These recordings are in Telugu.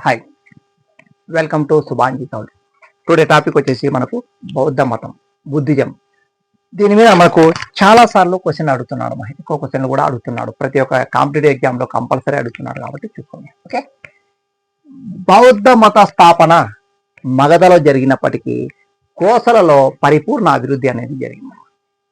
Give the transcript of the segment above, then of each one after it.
హాయ్, వెల్కమ్ టు సుభాంజీ కౌల్. టుడే టాపిక్ వచ్చేసి మనకు బౌద్ధ మతం, బుద్ధిజం. దీని మీద మనకు చాలా సార్లు క్వశ్చన్ అడుగుతున్నాడు, ఎక్కువ క్వశ్చన్లు కూడా అడుగుతున్నాడు. ప్రతి ఒక్క కాంపిటేటివ్ ఎగ్జామ్లో కంపల్సరీ అడుగుతున్నాడు కాబట్టి చూసుకోండి. ఓకే, బౌద్ధ మత స్థాపన మగధలో జరిగినప్పటికీ కోసలలో పరిపూర్ణ అభివృద్ధి అనేది జరిగింది.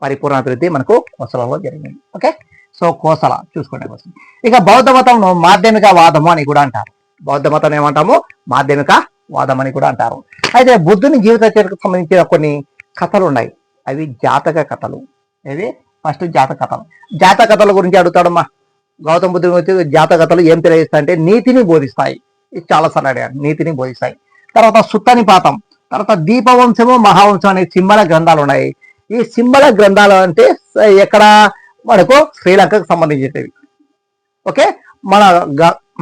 పరిపూర్ణ అభివృద్ధి మనకు కోసలలో జరిగింది. ఓకే, సో కోసల చూసుకోండి. ఇక బౌద్ధ మతంను మాధ్యమిక వాదము అని కూడా అంటారు. బౌద్ధ మతం ఏమంటాము? మాధ్యమిక వాదం అని కూడా అంటారు. అయితే బుద్ధుని జీవిత చరిత్రకు సంబంధించిన కొన్ని కథలు ఉన్నాయి. అవి జాతక కథలు. ఇవి ఫస్ట్ జాతక కథలు. జాతక కథల గురించి అడుగుతాడమ్మా. గౌతమ బుద్ధుని గురించి జాతక కథలు ఏం తెలియజేస్తాయి అంటే నీతిని బోధిస్తాయి. ఇది చాలాసార్లు అడిగారు. నీతిని బోధిస్తాయి. తర్వాత సుత్తనిపాతం, తర్వాత దీపవంశము, మహావంశం అనే సింబల గ్రంథాలు ఉన్నాయి. ఈ సింబల గ్రంథాలు అంటే ఎక్కడ మనకు శ్రీలంకకు సంబంధించినవి. ఓకే, మన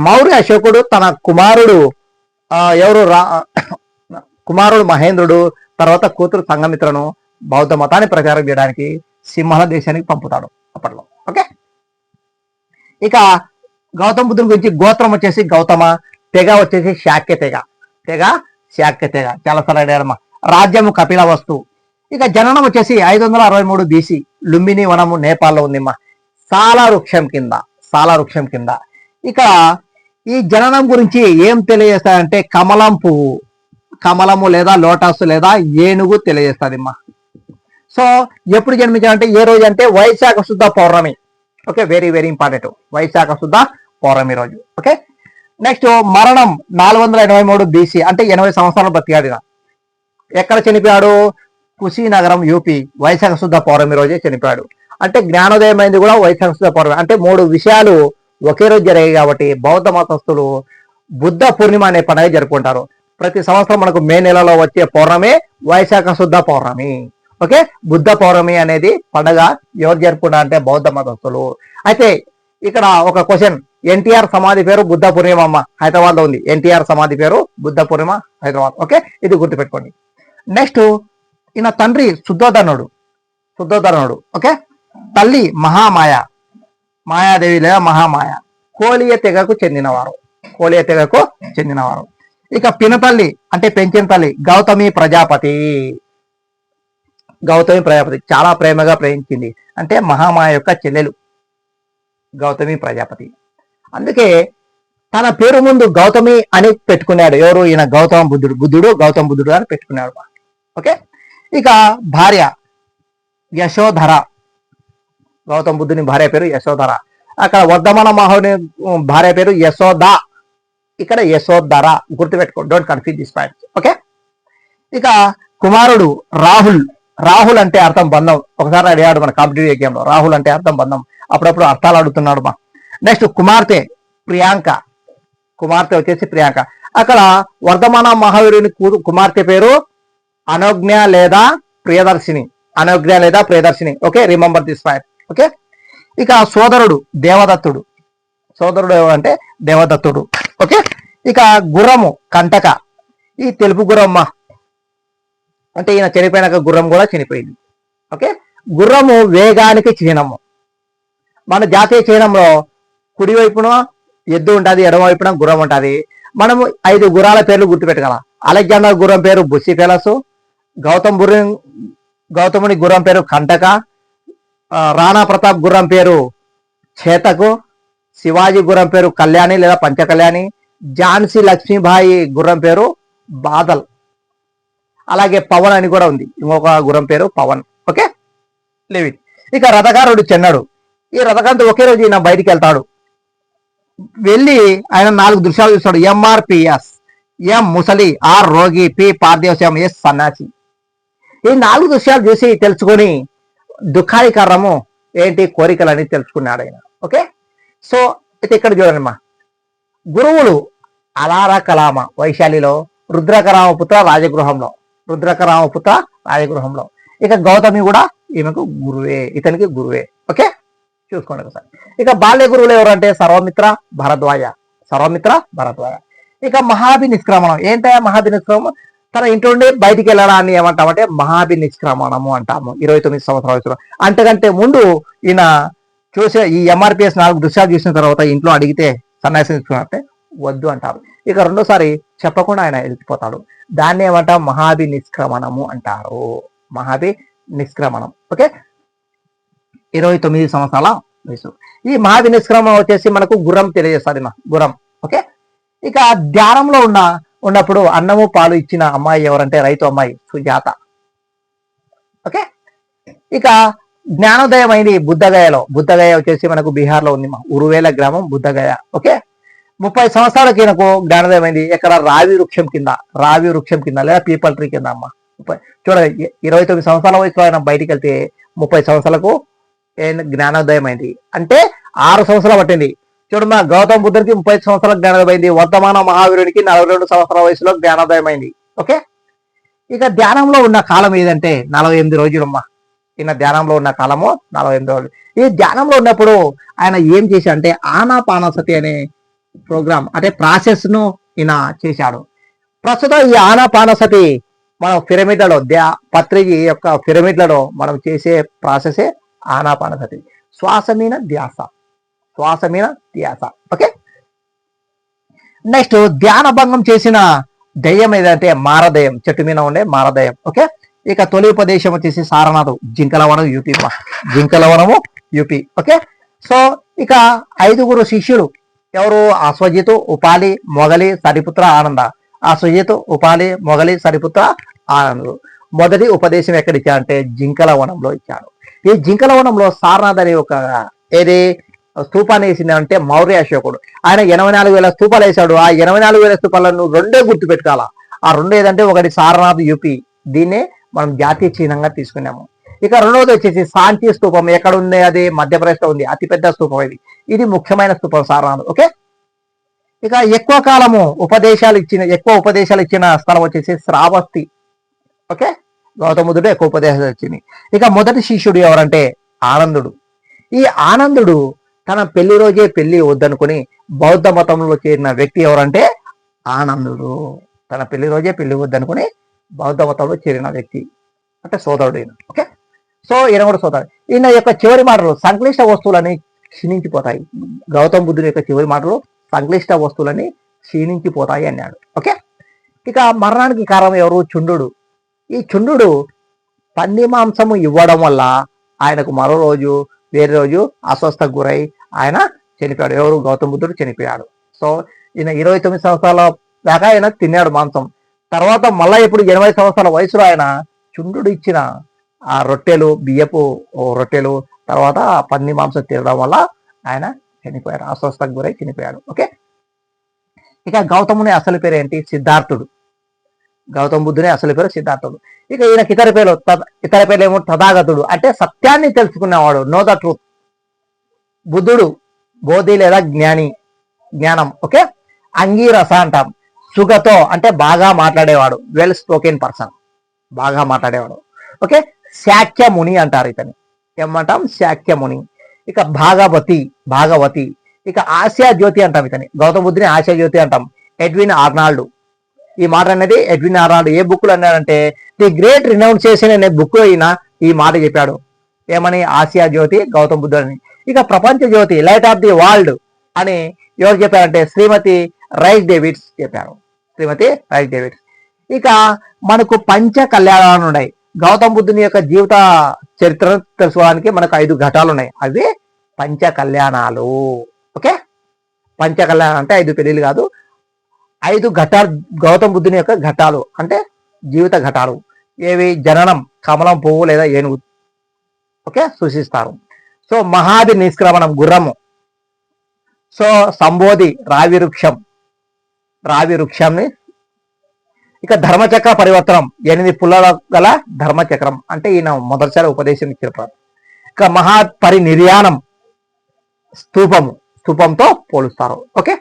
మౌర్య అశోకుడు తన కుమారుడు కుమారుడు మహేంద్రుడు తర్వాత కూతురు సంఘమిత్రను బౌద్ధ మతాన్ని ప్రచారం చేయడానికి సింహళ దేశానికి పంపుతాడు అప్పట్లో. ఓకే, ఇక గౌతమ బుద్ధుని గురించి గోత్రం వచ్చేసి గౌతమ, తెగ వచ్చేసి శాక్య తెగ. శాక్య తెగ చాలా సార్లు అడిగారమ్మా. రాజ్యము కపిల వస్తు. ఇక జననం వచ్చేసి 563 BC లుంబిని వనము నేపాల్లో ఉందిమ్మా. సాల వృక్షం కింద. ఇక ఈ జననం గురించి ఏం తెలియజేస్తారంటే కమలం పువ్వు, కమలము లేదా లోటస్ లేదా ఏనుగు తెలియజేస్తుందిమ్మా. సో ఎప్పుడు జన్మించాలంటే ఏ రోజు అంటే వైశాఖ శుద్ధ పౌర్ణమి. Okay, very very important. వైశాఖ శుద్ధ పౌర్ణమి రోజు. ఓకే, నెక్స్ట్ మరణం 483 BC అంటే 80 సంవత్సరాలు బతికాడు. ఎక్కడ చనిపోయాడు? కుశీనగరం యూపీ. వైశాఖ శుద్ధ పౌర్ణమి రోజే చనిపోయాడు. అంటే జ్ఞానోదయం అయింది కూడా వైశాఖ శుద్ధ పౌర్ణమి. అంటే 3 విషయాలు ఒకే రోజు జరిగాయి కాబట్టి బౌద్ధ మతస్థులు బుద్ధ పూర్ణిమ అనే పండుగ జరుపుకుంటారు. ప్రతి సంవత్సరం మనకు మే నెలలో వచ్చే పౌర్ణమి వైశాఖ శుద్ధ పౌర్ణమి. ఓకే, బుద్ధ పౌర్ణమి అనేది పండుగ ఎవరు జరుపుకుంటారు అంటే బౌద్ధ మతస్థులు. అయితే ఇక్కడ ఒక క్వశ్చన్, ఎన్టీఆర్ సమాధి పేరు బుద్ధ పూర్ణిమ అమ్మ, హైదరాబాద్ లో ఉంది. ఎన్టీఆర్ సమాధి పేరు బుద్ధ పూర్ణిమ, హైదరాబాద్. ఓకే, ఇది గుర్తుపెట్టుకోండి. నెక్స్ట్ ఈయన తండ్రి శుద్ధోధనుడు. ఓకే, తల్లి మహామాయ, మాయాదేవి లేదా మహామాయ. కోలియ తెగకు చెందినవారు. ఇక పినతల్లి అంటే పెంచిన తల్లి గౌతమి ప్రజాపతి. చాలా ప్రేమగా ప్రేమించింది. అంటే మహామాయ యొక్క చెల్లెలు గౌతమి ప్రజాపతి. అందుకే తన పేరు ముందు గౌతమి అని పెట్టుకున్నాడు. ఎవరు? ఈయన గౌతమ బుద్ధుడు గౌతమ బుద్ధుడు అని పెట్టుకున్నాడు. ఓకే, ఇక భార్య యశోధర. గౌతమ బుద్ధుని భార్య పేరు యశోధర. అక్కడ వర్ధమాన మహోని భార్య పేరు యశోద. ఇక్కడ యశోధర. గుర్తుపెట్టుకో, don't confuse this point. Okay, ఇక కుమారుడు రాహుల్ అంటే అర్థం బంధం. ఒకసారి అడిగాడు మన కాంపిటేటివ్ ఎగ్జామ్ లో, రాహుల్ అంటే అర్థం బంధం. అప్పుడప్పుడు అర్థాలు అడుగుతున్నాడు మా. నెక్స్ట్ కుమార్తె ప్రియాంక. వచ్చేసి ప్రియాంక. అక్కడ వర్ధమాన మహావీరుని కుమార్తె పేరు అనోజ్ఞ లేదా Priyadarshini. Okay, remember this point. Okay, ఇక సోదరుడు దేవదత్తుడు. అంటే దేవదత్తుడు. ఓకే, ఇక గుర్రము కంటక. ఈ తెలుపు గుర్రమ్మ అంటే ఈయన చనిపోయినాక గుర్రం కూడా చనిపోయింది. ఓకే, గుర్రము వేగానికి చిహ్నము. మన జాతీయ చిహ్నంలో కుడి వైపున ఎద్దు ఉంటుంది, ఎడమ వైపున గుర్రం ఉంటుంది. మనము 5 గుర్రాల పేర్లు గుర్తుపెట్టగలం. అలెగ్జాండర్ గుర్రం పేరు బుసిఫెలసు, గౌతముని గుర్రం పేరు కంటక, రాణా ప్రతాప్ గుర్రం పేరు చేతకు, శివాజీ గుర్రం పేరు కళ్యాణి లేదా పంచకళ్యాణి, ఝాన్సీ లక్ష్మీబాయి గుర్రం పేరు బాదల్. అలాగే పవన్ అని కూడా ఉంది, ఇంకొక గుర్రం పేరు పవన్. ఓకే, లేవి. ఇక రథకారుడు చెన్నడు. ఈ రథకారుడు ఒకే రోజు ఈయన బయటికి వెళ్తాడు. వెళ్ళి ఆయన 4 దృశ్యాలు చూస్తాడు. ఎంఆర్పిఎస్, ఎం ముసలి, ఆర్ రోగి, పి పార్థివశం, ఎస్ సన్నాసి. ఈ 4 దృశ్యాలు చూసి తెలుసుకొని దుఃఖానికి కారణము ఏంటి? కోరికలు అని తెలుసుకున్నాడు ఆయన. ఓకే, సో అయితే ఇక్కడ చూడండి మా, గురువులు అలార కలామ వైశాలిలో, రుద్రకరామపుత్ర రాజగృహంలో. ఇక గౌతమి కూడా ఈమెకు గురువే, ఇతనికి గురువే. ఓకే, చూసుకోండి ఒకసారి. ఇక బాల్య గురువులు ఎవరంటే సర్వమిత్ర భరద్వాజ. ఇక మహాభినిష్క్రమణం. ఏంటంటే మహాభినిష్క్రమణం, తన ఇంట్లో నుండి బయటికి వెళ్ళడాన్ని ఏమంటామంటే మహాభినిష్క్రమణము అంటాము. 29 సంవత్సరాల వయసులో. అంతకంటే ముందు ఈయన చూసే ఈ ఎంఆర్పిఎస్ 4 దృశ్యాలు చూసిన తర్వాత ఇంట్లో అడిగితే సన్యాసం తీసుకున్నట్టే వద్దు అంటారు. ఇక రెండోసారి చెప్పకుండా ఆయన వెళ్ళిపోతాడు. దాన్ని ఏమంటాం? మహాభి నిష్క్రమణము అంటారు. మహాభి నిష్క్రమణం. ఓకే, 29 సంవత్సరాల వయసు. ఈ మహాభి నిష్క్రమణం వచ్చేసి మనకు గుర్రం తెలియజేస్తుంది. గుర్రం. ఓకే, ఇక ధ్యానంలో ఉన్నప్పుడు అన్నము పాలు ఇచ్చిన అమ్మాయి ఎవరంటే రైతు అమ్మాయి సుజాత. ఓకే, ఇక జ్ఞానోదయం అయింది బుద్ధగయలో. బుద్ధగయ వచ్చేసి మనకు బీహార్లో ఉంది, ఉరువేల గ్రామం బుద్ధగయ. ఓకే, 30 సంవత్సరాలకి నాకు జ్ఞానోదయం అయింది. ఎక్కడ? రావి వృక్షం కింద లేదా పీపల్ ట్రీ కింద అమ్మ. చూడండి, 29 సంవత్సరాల వయసులో ఆయన బయటికి వెళ్తే 30 సంవత్సరాలకు జ్ఞానోదయం అయింది. అంటే 6 సంవత్సరాలు పట్టింది. చూడమ్మా, గౌతమ బుద్ధుడికి 30 సంవత్సరాలకు జ్ఞానోదయం అయింది. వర్తమాన మహావీరునికి 42 సంవత్సరాల వయసులో జ్ఞానోదయం అయింది. ఓకే, ఇక ధ్యానంలో ఉన్న కాలం ఏదంటే 48 రోజులమ్మా. ఈయన ధ్యానంలో ఉన్న కాలము 48 రోజులు. ఈ ధ్యానంలో ఉన్నప్పుడు ఆయన ఏం చేశాడు అంటే ఆనాపానసతి అనే ప్రోగ్రామ్ అంటే ప్రాసెస్ ను ఈయన చేశాడు. ప్రస్తుతం ఈ ఆనాపానసతి మనం పిరమిడ్లలో పత్రిక యొక్క పిరమిడ్లలో మనం చేసే ప్రాసెసే ఆనాపానసతి. శ్వాస మీద ధ్యాస. ఓకే, నెక్స్ట్ ధ్యాన భంగం చేసిన దయ్యం ఏదంటే మారదయం, చెట్టు మీద ఉండే మారదయం. ఓకే, ఇక తొలి ఉపదేశం వచ్చేసి సారనాథ్, జింకలవనము యూపీ. ఓకే, సో ఇక 5 శిష్యులు ఎవరు? అశ్వజితు, ఉపాలి, మొగలి, సరిపుత్ర, ఆనంద. అశ్వజితు, ఉపాలి, మొగలి, సరిపుత్ర, ఆనందుడు. మొదటి ఉపదేశం ఎక్కడ ఇచ్చారంటే జింకలవనంలో ఇచ్చాడు. ఈ జింకలవనంలో సారనాథ్ అనే ఒక స్తూపాన్ని వేసిందంటే మౌర్య అశోకుడు. ఆయన 84,000 స్తూపాలు వేశాడు. ఆ 84,000 స్తూపాలను రెండే గుర్తు పెట్టుకోవాలా. ఆ రెండు ఏదంటే ఒకటి సారనాథ్ యూపీ, దీన్నే మనం జాతీయ చిహ్నంగా తీసుకున్నాము. ఇక రెండవది వచ్చేసి సాంచి స్తూపం. ఎక్కడ ఉంది? అది మధ్యప్రదేశ్ లో ఉంది. అతిపెద్ద స్తూపం ఇది ముఖ్యమైన స్తూపం సారనాథ్. ఓకే, ఇక ఎక్కువ ఉపదేశాలు ఇచ్చిన స్థలం వచ్చేసి శ్రావస్తి. ఓకే, గౌతమ బుద్ధుడు ఎక్కువ ఉపదేశాలు ఇచ్చింది. ఇక మొదటి శిష్యుడు ఎవరంటే ఆనందుడు. ఈ ఆనందుడు తన పెళ్లి రోజే పెళ్లి వద్దనుకుని బౌద్ధ మతంలో చేరిన వ్యక్తి ఎవరంటే ఆనందుడు. తన పెళ్లి రోజే పెళ్లి వద్దనుకుని బౌద్ధ మతంలో చేరిన వ్యక్తి అంటే సోదరుడు ఈయన. ఓకే, సో ఈయన కూడా సోదరుడు. ఈయన యొక్క చివరి మాటలు సంక్లిష్ట వస్తువులని క్షీణించిపోతాయి. గౌతమ బుద్ధుని యొక్క చివరి మాటలు సంక్లిష్ట వస్తువులని క్షీణించిపోతాయి అన్నాడు. ఓకే, ఇక మరణానికి కారణం ఎవరు? చుండు. ఈ చుండు పంది మాంసము ఇవ్వడం వల్ల ఆయనకు వేరే రోజు అస్వస్థకు గురై ఆయన చనిపోయాడు. ఎవరు? గౌతమ బుద్ధుడు చనిపోయాడు. సో ఈయన 29 సంవత్సరాల దాకా ఆయన తిన్నాడు మాంసం. తర్వాత మళ్ళా ఇప్పుడు 80 సంవత్సరాల వయసులో ఆయన చుండు ఇచ్చిన ఆ రొట్టెలు, బియ్యపు రొట్టెలు, తర్వాత పంది మాంసం తినడం వల్ల ఆయన చనిపోయాడు. అస్వస్థకు గురై చనిపోయాడు. ఓకే, ఇక గౌతముని అసలు పేరు ఏంటి? సిద్ధార్థుడు. గౌతమ బుద్ధుని అసలు పేరు సిద్ధార్థుడు. ఇక ఈయనకి ఇతర పేర్లు ఏమో తథాగతుడు, అంటే సత్యాన్ని తెలుసుకునేవాడు, నో ద ట్రూత్. బుద్ధుడు బోధి లేదా జ్ఞానం. ఓకే, అంగీరస అంటాం. సుగతో అంటే బాగా మాట్లాడేవాడు, వెల్ స్పోకెన్ పర్సన్, బాగా మాట్లాడేవాడు. ఓకే, శాక్యముని అంటారు ఇతని. ఏమంటాం? శాక్యముని. ఇక భాగవతి. ఇక ఆసియా జ్యోతి అంటాం ఇతని. గౌతమ బుద్ధుని ఆసియా జ్యోతి అంటాం. Edwin Arnold. ఈ మాట అనేది ఎడ్విన్ ఆర్నాల్డ్ ఏ బుక్ లో అన్నాడంటే ది గ్రేట్ రినౌన్సియేషన్ అనే బుక్ లో ఈయన ఈ మాట చెప్పాడు. ఏమని? ఆసియా జ్యోతి గౌతమ బుద్ధుడు అని. ఇక ప్రపంచ జ్యోతి లైట్ ఆఫ్ ది వరల్డ్ అని ఎవరు చెప్పారంటే శ్రీమతి రైస్ డేవిడ్స్ చెప్పారు. ఇక మనకు పంచ కళ్యాణాలు ఉన్నాయి. గౌతమ బుద్ధుని యొక్క జీవిత చరిత్ర తెలుసుకోవడానికి మనకు 5 ఘటాలు ఉన్నాయి. అవి పంచ కళ్యాణాలు. ఓకే, పంచ కళ్యాణాలు అంటే 5 పెళ్లిళ్ళు కాదు, 5 ఘటాలు. గౌతమ బుద్ధుని యొక్క ఘటాలు అంటే జీవిత ఘటాలు. ఏవి? జననం, కమలం పువ్వు లేదా ఏనుగు. ఓకే, సూచిస్తారు. సో మహాది నిష్క్రమణం, గుర్రము. సో సంబోధి, రావి వృక్షంని. ఇక ధర్మచక్ర పరివర్తనం, 8 పుల్లల గల ధర్మచక్రం అంటే ఈయన మొదటిసారి ఉపదేశం ఇచ్చిన. ఇక మహాపరినిర్యాణం, స్తూపంతో పోలుస్తారు. ఓకే.